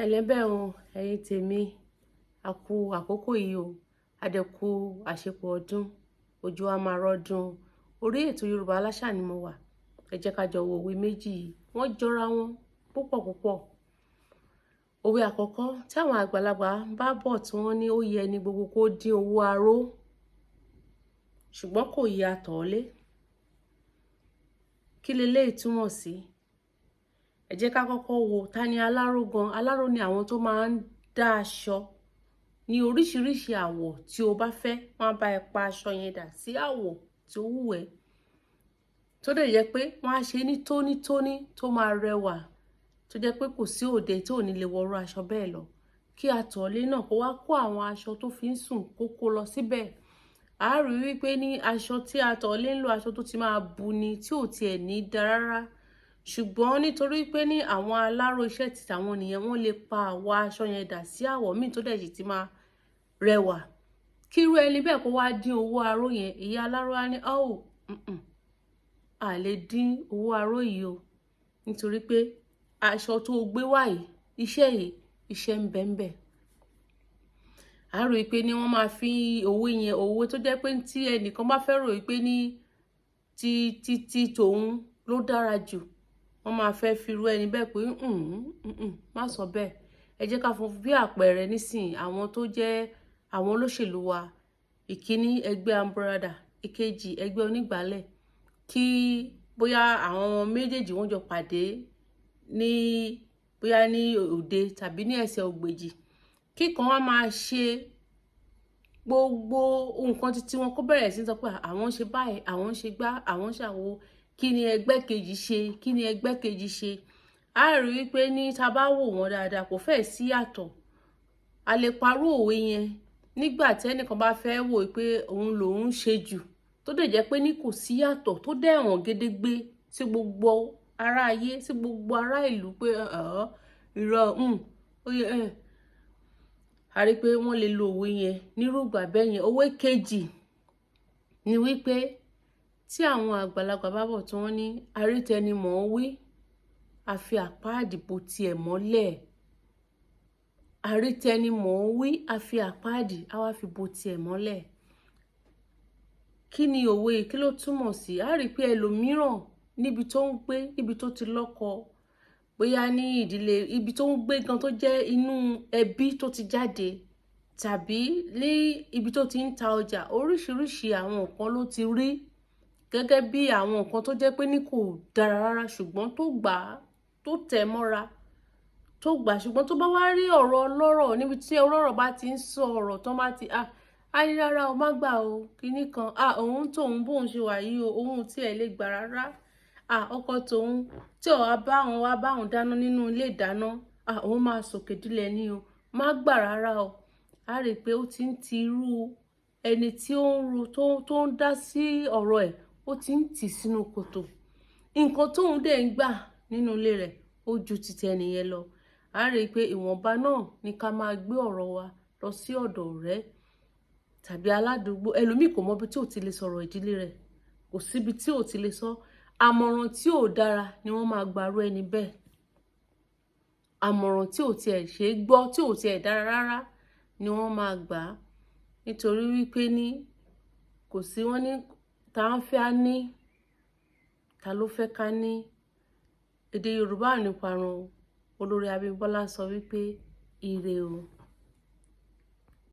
Ẹlẹ́bẹ̀ o, ẹ̀yin tèmi, a kú àkókò yìí o, a dẹ̀ kú àṣepọ̀ ọdún, ojú wa máa rọ́dún. Orí ètò Yorùbá Aláṣà ni mo wà. Ẹ jẹ́ ká jọ wo òwe méjì yìí, wọ́n jọra wọn púpọ̀ púpọ̀. Òwe àkọ́kọ́ tí àwọn àgbàlagbà bá bọ̀ tí wọ́n ní ó yẹ ni gbogbo kó dín owó aró, ṣùgbọ́n kò yẹ àtọ̀ọ́lé. Kí leléyìí túmọ̀ sí? Ẹ jẹ́ ká kọ́kọ́ wo ta ni aláró gan. Aláró ni àwọn tó máa ń dá aṣọ ní oríṣiríṣi àwọ̀ tí o bá fẹ́. Wọ́n á bá ẹ pa aṣọ yẹn dà sí àwọ̀ tí ó wù ẹ́. Tó dẹ̀ jẹ́ pé wọ́n á ṣe ní tónítóní tó máa rẹwà. Tó jẹ́ pé kò sí òde tí ò ní lè wọrú aṣọ bẹ́ẹ̀ lọ. Kí àtọ̀ọ́lé náà kó wá kó àwọn aṣọ tó fi ń sùn kó lọ síbẹ̀. A rí wípé ní aṣọ tí àtọ̀ọ́lé ń lo aṣọ tó ti máa bu ni tí ò tiẹ̀ ní dá rárá. Ṣùgbọ́n nítorí pé ní àwọn aláró iṣẹ́ ti tàwọn nìyẹn, wọ́n lè pa àwọ̀ aṣọ yẹn dà sí àwọ̀ míì tó dẹ̀ sì ti máa rẹwà. Kí irú ẹni bẹ́ẹ̀ kó wá dín owó aró yẹn, ìyá aláró á ní a lè dín owó aró yìí o. Nítorí pé aṣọ tó gbé wá yìí, iṣẹ́ ń bẹ ńbẹ̀. A rí pé ní wọ́n máa fi òwe yẹn, òwe tó jẹ́ pé tí ẹnìkan bá fẹ́ rò wípé ní ti tòun ló dára jù, wọ́n máa fẹ́ fi irú ẹni bẹ́ẹ̀ pé má sọ bẹ́ẹ̀. Ẹ jẹ́ ká fún bí àpẹẹrẹ nísìnyí àwọn tó jẹ́ àwọn olóṣèlú wa. Ìkíní ẹgbẹ́ ambrada, ìkejì ẹgbẹ́ onígbàálẹ̀. Kí bóyá àwọn méjèèjì wọ́n jọ pàdé ní bóyá ní òde tàbí ní ẹsẹ̀ ògbèjì. Kíkan wá máa ṣe gbogbo nǹkan títí wọn kó bẹ̀rẹ̀ sí sọ pé àwọn ṣe báyìí, àwọn ṣe gbá, àwọn ṣàwo. Kí ni ẹgbẹ́ kejì ṣe? Kí ni ẹgbẹ́ kejì ṣe? A rí wípé ní tá bá wò wọ́n dáadáa kò fẹ́ sí yàtọ̀. A lè parú òwe yẹn nígbà tí ẹnìkan bá fẹ́ wò pé òun lòun ṣe jù, tó dẹ̀ jẹ́ pé ní kò sí yàtọ̀ tó dẹ̀ hàn gédégbé sí gbogbo ará ayé, sí gbogbo ará ìlú pé irọ́ ó yẹ a rí pé wọ́n lè lo òwe yẹn nírúgbà bẹ́ẹ̀ yẹn. Òwe kejì ni wípé tí àwọn àgbàlagbà bá bọ̀ tí wọ́n ní arítẹnimọ̀ wí, a fi àpáàdì bò tiẹ̀ mọ́lẹ̀. Arítẹnimọ̀ wí, a fi àpáàdì a wá fi bò tiẹ̀ mọ́lẹ̀. Kí ni òwe yìí? Kí ló túmọ̀ sí? A rí pé ẹlòmíràn níbi tó ń gbé, níbi tó ti lọ́kọ, bóyá ní ìdílé ibi tó ń gbé gan tó jẹ́ inú ẹbí tó ti jáde, tàbí ní ibi tó ti ń ta ọjà, oríṣiríṣi àwọn nǹkan ló ti rí gẹ́gẹ́ bí àwọn nǹkan tó jẹ́ pé ní kò dára rárá, ṣùgbọ́n tó gbà á, tó tẹ̀ mọ́ra, tó gbà. Ṣùgbọ́n tó bá wá rí ọ̀rọ̀ ọlọ́rọ̀ níbi tí ọlọ́rọ̀ bá ti ń sọ ọ̀rọ̀ tó bá ti á ní rárá o, má gbà o, kinní kan, òun tóun bóun ṣe wà yìí o, òun tí ẹ lè gbà rárá. Ọkọ tóun tí ó wá bá òun dáná nínú ilé ìdáná, òun máa sòkè dílẹ̀ ní o, má gbà rárá o. A rí pé ó ti ń ti irú ẹni tí ó ń ru tó ń dá sí ọ̀rọ̀ ẹ̀, ó ti ń tì sínú kòtò. Nǹkan tóun dẹ̀ ń gbà nínú ilé rẹ̀ ó ju ti ẹnìyẹn lọ. A rí pé ìwọ̀nba náà ni ká máa gbé ọ̀rọ̀ wa lọ sí ọ̀dọ̀ ọ̀rẹ́ tàbí aládùúgbò. Ẹlòmíì kò mọ ibi tí ò ti lè sọ̀rọ̀ ìdílé rẹ̀, kò síbi tí ò ti lè sọ. Àmọ̀ràn tí ò dára ni wọ́n máa gbarú ẹni bẹ́ẹ̀. Àmọ̀ràn tí ò tiẹ̀ ṣe é gbọ́, tí ò tiẹ̀ dára rárá ni wọ́n máa gbà á. Nítorí wípé ní kò sí wọ́n ní ta ń fẹ́ á ní, ta ló fẹ́ ká ní. Èdè Yorùbá ò ní parun. Olórí Abímbọ́lá sọ wípé ire o.